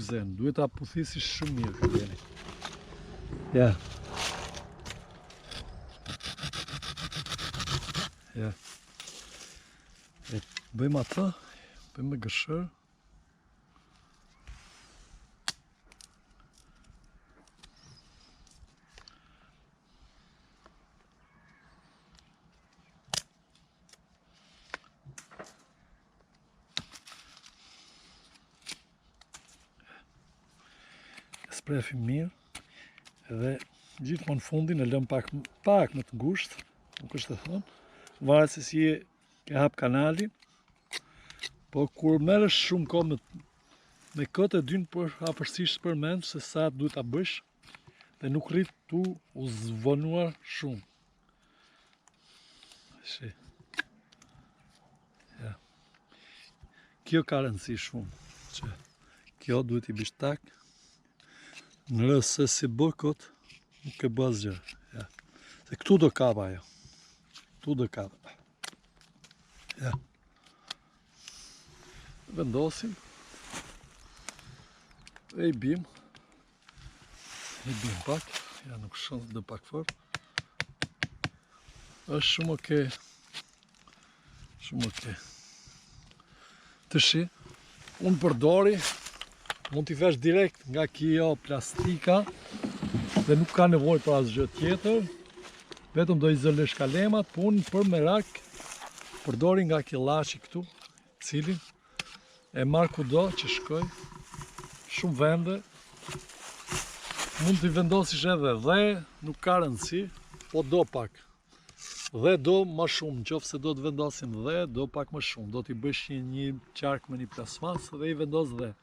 zen, duhet ta puthisi shumë mirë këndeni. Ja. Ja. E bëjmë atë, bëjmë me gëshër. Sprefim mirë edhe gjithmonë fundin e lëm pak më të ngushtë, nuk është të thonë, varet se si ke hap kanalin, po kur merresh shumë kohë me këtë e dyn për hapërsisht përmend se sa duhet ta bësh dhe nuk rrit tu u zvonuar shumë. Shi. Ja. Kjo ka rëndësi shumë, që kjo duhet i bësh tak. Nëse si bëkot, nuk e bë asgjë. Ja. Se këtu do kapa ajo. Këtu do kapa. Ja. Vendosim. E i bim. I bim pak. Ja, nuk shon dhe pak fort. Është shumë okej. Shumë okej. Të shi, unë përdori. Mund t'i vesh direkt nga kjo plastika dhe nuk ka nevojë për asgjë tjetër, vetëm do izolesh kalemat, po unë për merak përdori nga kjo llaçi këtu, cilin e marr kudo që shkoj, shumë vende, mund t'i vendosish edhe dhe, nuk ka rëndësi, po do pak, dhe do më shumë, nëse do të vendosim dhe, do pak më shumë, do t'i bësh një qark me një plasmas dhe i vendos dhe.